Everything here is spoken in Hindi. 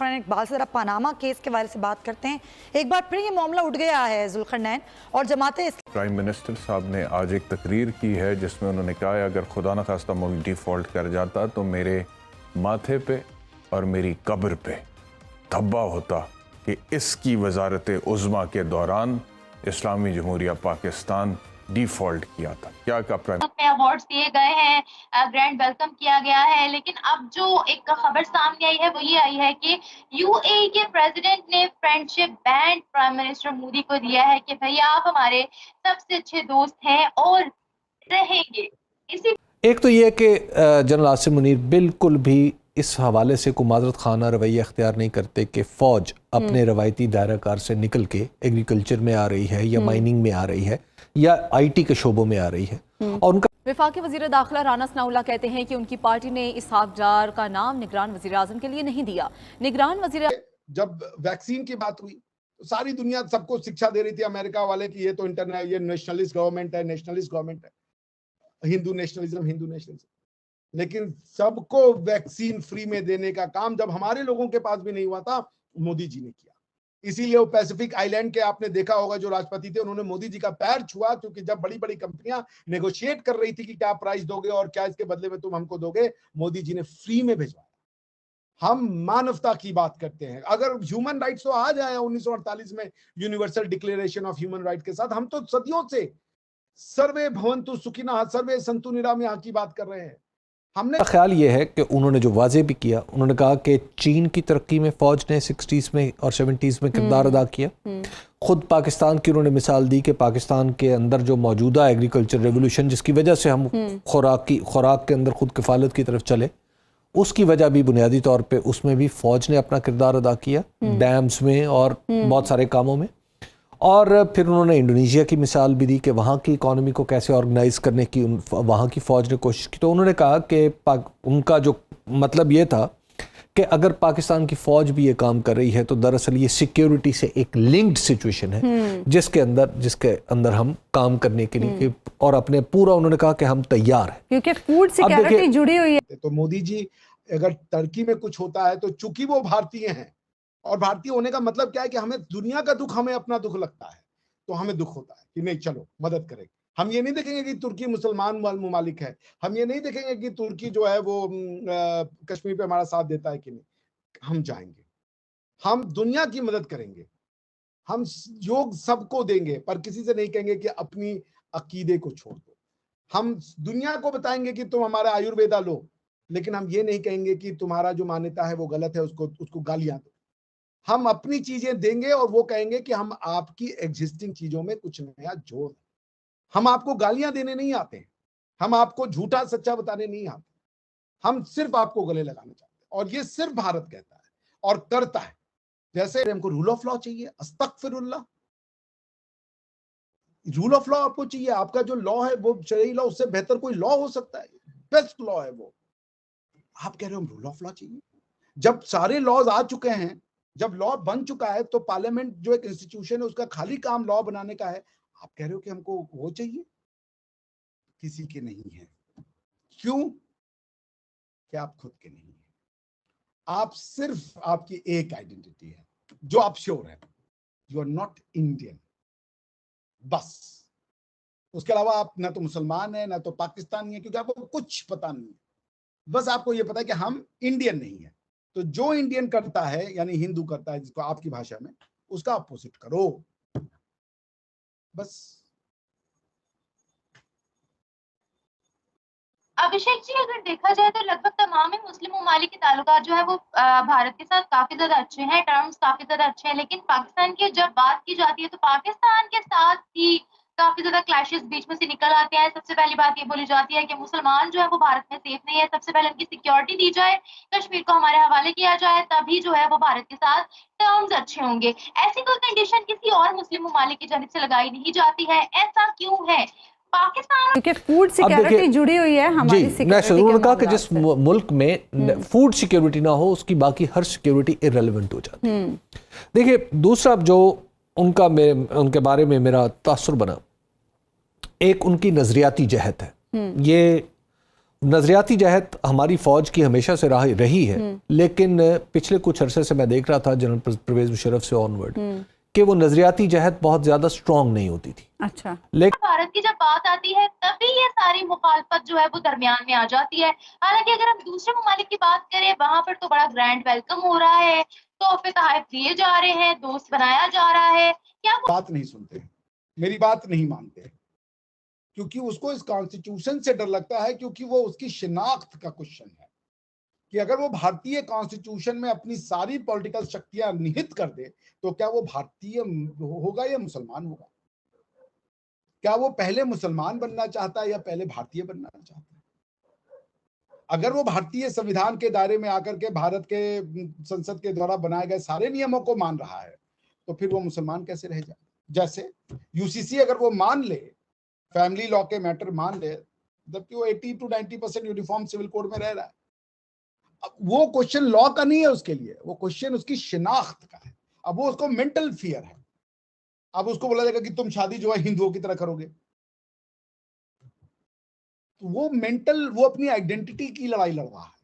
जुल्करनैन इकबाल से। जरा पनामा केस के बारे से बात करते हैं। एक बार फिर ये मामला उठ गया है जुल्करनैन और जमाते। प्राइम मिनिस्टर साहब ने आज एक तकरीर की है जिसमें उन्होंने कहा है अगर खुदा न खास्ता मुल्क डिफ़ॉल्ट कर जाता तो मेरे माथे पे और मेरी कब्र पे धब्बा होता कि इसकी वजारत उज़्मा के दौरान इस्लामी जमहूरिया पाकिस्तान डिफ़ॉल्ट किया था। क्या का प्राइम अवार्ड्स दिए गए हैं, ग्रैंड वेलकम किया गया है, लेकिन अब जो एक खबर सामने आई है वो ये आई है कि यूएई के प्रेसिडेंट ने friendship band prime minister Modi को दिया है कि भैया आप हमारे सबसे अच्छे दोस्त हैं और रहेंगे। इसी एक तो ये कि जनरल आसिम मुनीर बिल्कुल भी इस हवाले से कोई माजरत खाना रवैया अख्तियार नहीं करते कि फ़ौज अपने रवायती दायरा कार से निकल के एग्रीकल्चर में आ रही है या माइनिंग में आ रही है या आईटी के शोबों में आ रही है। और उनका वफाकी वज़ीर दाखिला राना सनाउल्लाह कहते हैं कि उनकी पार्टी ने इसहाक डार का नाम निगरान वज़ीर आज़म के लिए नहीं दिया। निगरान वज़ीर जब वैक्सीन की बात हुई तो सारी दुनिया सबको शिक्षा दे रही थी अमेरिका वाले की ये तो ये नेशनलिस्ट गवर्नमेंट है, नेशनलिस्ट गवर्नमेंट है, हिंदू नेशनलिज्म। लेकिन सबको वैक्सीन फ्री में देने का काम जब हमारे लोगों के पास भी नहीं हुआ था मोदी जी ने किया। इसीलिए वो पैसिफिक आइलैंड के आपने देखा होगा जो राष्ट्रपति थे उन्होंने मोदी जी का पैर छुआ, क्योंकि जब बड़ी बड़ी कंपनियां नेगोशिएट कर रही थी कि क्या प्राइस दोगे और क्या इसके बदले में तुम हमको दोगे, मोदी जी ने फ्री में भिजवाया। हम मानवता की बात करते हैं। अगर ह्यूमन राइट्स तो आ जाए 1948 में universal declaration of human right के साथ, हम तो सदियों से सर्वे भवन्तु सुखिनः सर्वे सन्तु निरामयाः की बात कर रहे हैं। हमने ख्याल ये है कि उन्होंने जो वाजे भी किया, उन्होंने कहा कि चीन की तरक्की में फ़ौज ने 60s में और 70s में किरदार अदा किया। खुद पाकिस्तान की उन्होंने मिसाल दी कि पाकिस्तान के अंदर जो मौजूदा एग्रीकल्चर रेवोल्यूशन जिसकी वजह से हम खुराक के अंदर खुद किफ़ालत की तरफ चले, उसकी वजह भी बुनियादी तौर पे उसमें भी फ़ौज ने अपना किरदार अदा किया, डैम्स में और बहुत सारे कामों में। और फिर उन्होंने इंडोनेशिया की मिसाल भी दी कि वहाँ की इकॉनमी को कैसे ऑर्गेनाइज करने की वहाँ की फ़ौज ने कोशिश की। तो उन्होंने कहा कि उनका जो मतलब ये था कि अगर पाकिस्तान की फ़ौज भी ये काम कर रही है तो दरअसल ये सिक्योरिटी से एक लिंक्ड सिचुएशन है जिसके अंदर हम काम करने के लिए और अपने पूरा उन्होंने कहा कि हम तैयार हैं, क्योंकि फूड सिक्योरिटी जुड़ी हुई है। तो मोदी जी अगर टर्की में कुछ होता है तो चूंकि वो भारतीय हैं, और भारतीय होने का मतलब क्या है कि हमें दुनिया का दुख हमें अपना दुख लगता है, तो हमें दुख होता है कि नहीं चलो मदद करेंगे। हम ये नहीं देखेंगे कि तुर्की मुसलमान मुमालिक है, हम ये नहीं देखेंगे कि तुर्की जो है वो कश्मीर पे हमारा साथ देता है कि नहीं। हम जाएंगे, हम दुनिया की मदद करेंगे, हम योग सबको देंगे, पर किसी से नहीं कहेंगे कि अपनी अकीदे को छोड़ दो। हम दुनिया को बताएंगे कि तुम हमारा आयुर्वेदा लो, लेकिन हम ये नहीं कहेंगे कि तुम्हारा जो मान्यता है वो गलत है, उसको गालियां दो। हम अपनी चीजें देंगे और वो कहेंगे कि हम आपकी एग्जिस्टिंग चीजों में कुछ नया जोड़ दें। हम आपको गालियां देने नहीं आते हैं, हम आपको झूठा सच्चा बताने नहीं आते, हम सिर्फ आपको गले लगाना चाहते हैं। और ये सिर्फ भारत कहता है और करता है। जैसे हमको रूल ऑफ लॉ चाहिए, अस्तगफिरुल्लाह, रूल ऑफ लॉ आपको चाहिए। आपका जो लॉ है वो शरई लॉ, उससे बेहतर कोई लॉ हो सकता है? बेस्ट लॉ है वो। आप कह रहे हो रूल ऑफ लॉ चाहिए। जब सारे लॉज आ चुके हैं, जब लॉ बन चुका है, तो पार्लियामेंट जो एक इंस्टीट्यूशन है उसका खाली काम लॉ बनाने का है। आप कह रहे हो कि हमको वो चाहिए, किसी के नहीं है। क्यों? कि आप खुद के नहीं है। आप सिर्फ आपकी एक आइडेंटिटी है जो आप श्योर है, यू आर नॉट इंडियन, बस। उसके अलावा आप ना तो मुसलमान है ना तो पाकिस्तानी है, क्योंकि आपको कुछ पता नहीं है। बस आपको ये पता है कि हम इंडियन नहीं है। तो जो इंडियन करता है यानी हिंदू करता है, जिसको आपकी भाषा में, उसका अपोजिट करो, बस। अभिषेक जी, अगर देखा जाए तो लगभग तमाम ही मुस्लिम ममालिक के ताल्लुकात जो है वो भारत के साथ काफी ज्यादा अच्छे हैं, टर्म्स काफी ज्यादा अच्छे हैं, लेकिन पाकिस्तान की जब बात की जाती है तो पाकिस्तान के साथ ही काफी ज्यादा क्लैशेस बीच में से निकल आते हैं। सबसे पहली बात ये बोली जाती है कि मुसलमान जो है वो भारत में सेफ नहीं है, सबसे पहले उनकी सिक्योरिटी दी जाए, कश्मीर को हमारे हवाले किया जाए, तभी जो है वो भारत के साथ टर्म्स अच्छे होंगे। ऐसी कोई कंडीशन किसी और मुस्लिम ममालिक की जानिब से लगाई नहीं जाती है, ऐसा क्यों है? पाकिस्तान क्योंकि फूड सिक्योरिटी जुड़ी हुई है हमारी सिक्योरिटी। उन्होंने कहा कि जिस मुल्क में फूड सिक्योरिटी ना हो उसकी बाकी हर सिक्योरिटी इररेलेवेंट हो जाती है। देखिए, दूसरा जो उनके बारे में मेरा तासुर बना, एक उनकी नजरियाती जहत है। ये नजरियाती जहत हमारी फौज की हमेशा से रही है, लेकिन पिछले कुछ अरसे से मैं देख रहा था जनरल परवेज मुशर्रफ से ऑनवर्ड कि वो नजरियाती जहत बहुत ज्यादा स्ट्रांग नहीं होती थी। अच्छा, लेकिन भारत की जब बात आती है तभी ये सारी मुखालफत जो है वो दरमियान में आ जाती है। हालांकि अगर हम दूसरे ममालिक की बात करें, वहां पर तो बड़ा ग्रैंड वेलकम हो रहा है, तोहफे तोहफे दिए जा रहे हैं, दोस्त बनाया जा रहा है। क्या बात नहीं सुनते, मेरी बात नहीं मानते, क्योंकि उसको इस कॉन्स्टिट्यूशन से डर लगता है, क्योंकि वो उसकी शिनाख्त का क्वेश्चन है कि अगर वो भारतीय कॉन्स्टिट्यूशन में अपनी सारी पॉलिटिकल शक्तियां निहित कर दे तो क्या वो भारतीय होगा या मुसलमान होगा? क्या वो पहले मुसलमान बनना चाहता है या पहले भारतीय बनना चाहता है? अगर वो भारतीय संविधान के दायरे में आकर के भारत के संसद के द्वारा बनाए गए सारे नियमों को मान रहा है तो फिर वो मुसलमान कैसे रह जाए? जैसे यूसीसी अगर वो मान ले, फैमिली लॉ के मैटर मान ले, जबकि वो 80 to 90% यूनिफॉर्म सिविल कोड में रह रहा है। अब वो क्वेश्चन लॉ का नहीं है उसके लिए, वो क्वेश्चन उसकी शिनाख्त का है। अब वो उसको मेंटल फियर है। अब उसको बोला जाएगा कि तुम शादी जो है हिंदुओं की तरह करोगे, तो वो मेंटल, वो अपनी आइडेंटिटी की लड़ाई लड़ रहा है।